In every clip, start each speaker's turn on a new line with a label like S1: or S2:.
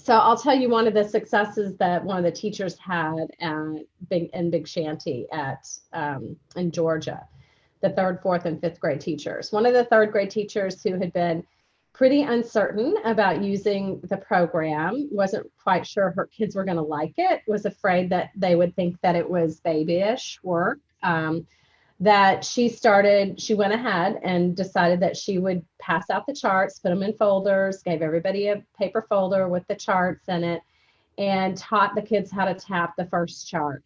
S1: So I'll tell you one of the successes that one of the teachers had in Big Shanty in Georgia, the third, fourth, and fifth grade teachers. One of the third grade teachers who had been pretty uncertain about using the program, wasn't quite sure her kids were going to like it, was afraid that they would think that it was babyish work. That she went ahead and decided that she would pass out the charts, put them in folders, gave everybody a paper folder with the charts in it, and taught the kids how to tap the first chart.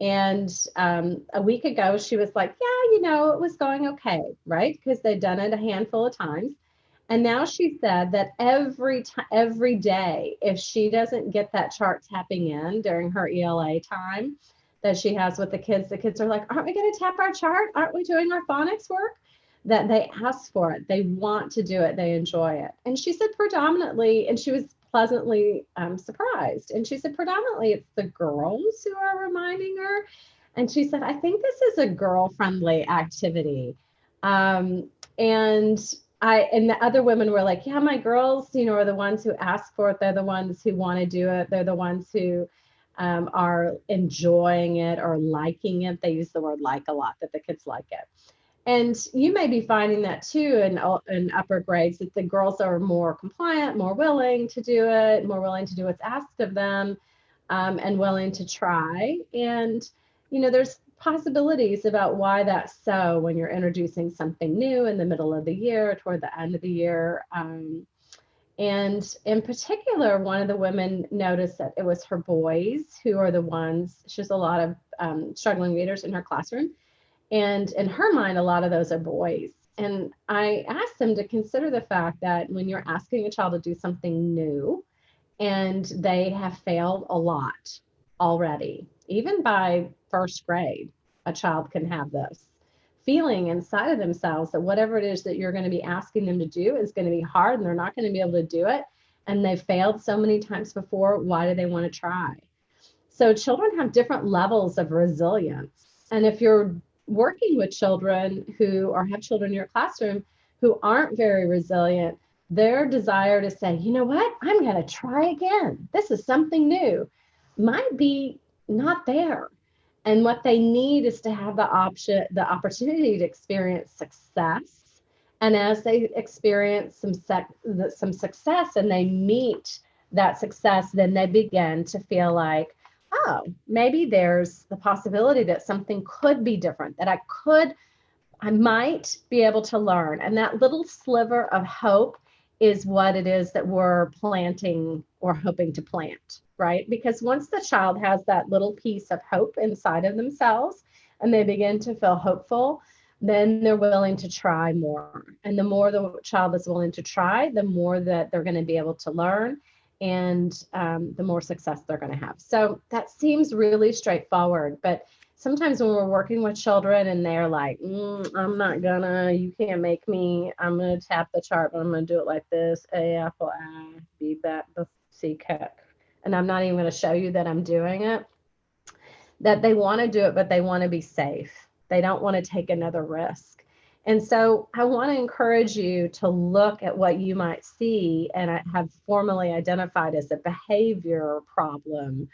S1: And a week ago, she was like, yeah, it was going okay, right? Because they'd done it a handful of times. And now she said that every day, if she doesn't get that chart tapping in during her ELA time that she has with the kids are like, aren't we going to tap our chart? Aren't we doing our phonics work? That they ask for it. They want to do it. They enjoy it. And she said predominantly, and she was pleasantly surprised. And she said predominantly it's the girls who are reminding her. And she said, I think this is a girl-friendly activity. And the other women were like, yeah, my girls, are the ones who ask for it. They're the ones who want to do it. They're the ones who are enjoying it or liking it. They use the word like a lot, that the kids like it. And you may be finding that too in upper grades, that the girls are more compliant, more willing to do it, more willing to do what's asked of them, and willing to try. And, there's possibilities about why that's so when you're introducing something new in the middle of the year, toward the end of the year. And in particular, one of the women noticed that it was her boys who are the ones, she has a lot of struggling readers in her classroom. And in her mind, a lot of those are boys. And I asked them to consider the fact that when you're asking a child to do something new and they have failed a lot already, even by first grade, a child can have this feeling inside of themselves that whatever it is that you're going to be asking them to do is going to be hard and they're not going to be able to do it. And they've failed so many times before. Why do they want to try? So children have different levels of resilience. And if you're working with children or have children in your classroom who aren't very resilient, their desire to say, you know what, I'm going to try again. This is something new, might be not there. And what they need is to have the opportunity to experience success. And as they experience some success and they meet that success, then they begin to feel like, oh, maybe there's the possibility that something could be different, that I might be able to learn. And that little sliver of hope is what it is that we're planting or hoping to plant, right? Because once the child has that little piece of hope inside of themselves and they begin to feel hopeful, then they're willing to try more. And the more the child is willing to try, the more that they're going to be able to learn, and the more success they're going to have. So that seems really straightforward, but sometimes when we're working with children and they're like, I'm not gonna, you can't make me, I'm gonna tap the chart, but I'm gonna do it like this, A, apple, I, B, bat, B, C, cat, and I'm not even gonna show you that I'm doing it, that they wanna do it, but they wanna be safe. They don't wanna take another risk. And so I want to encourage you to look at what you might see and have formally identified as a behavior problem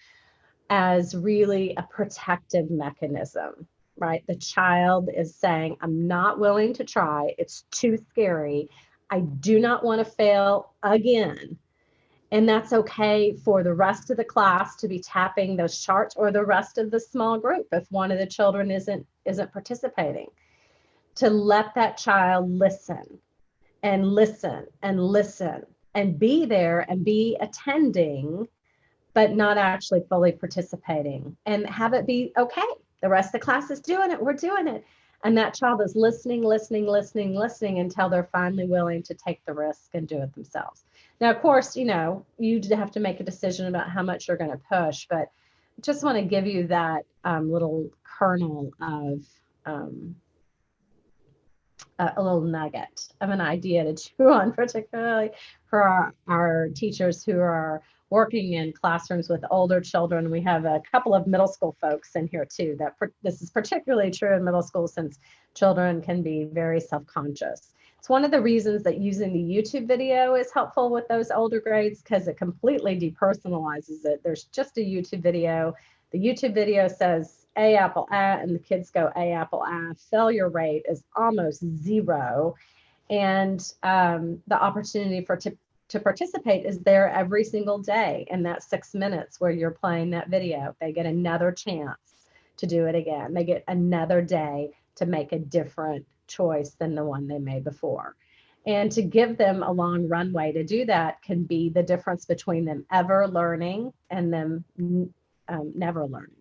S1: as really a protective mechanism, right? The child is saying, I'm not willing to try. It's too scary. I do not want to fail again. And that's okay for the rest of the class to be tapping those charts, or the rest of the small group if one of the children isn't participating. To let that child listen and listen and listen and be there and be attending, but not actually fully participating, and have it be okay. The rest of the class is doing it. We're doing it. And that child is listening until they're finally willing to take the risk and do it themselves. Now, of course, you have to make a decision about how much you're going to push, but just want to give you that little kernel of a little nugget of an idea to chew on, particularly for our teachers who are working in classrooms with older children. We have a couple of middle school folks in here too. This is particularly true in middle school, since children can be very self-conscious. It's one of the reasons that using the YouTube video is helpful with those older grades, because it completely depersonalizes it. There's just a YouTube video. The YouTube video says A apple and the kids go A apple failure rate is almost zero. And the opportunity to participate is there every single day in that 6 minutes where you're playing that video. They get another chance to do it again. They get another day to make a different choice than the one they made before. And to give them a long runway to do that can be the difference between them ever learning and them never learning.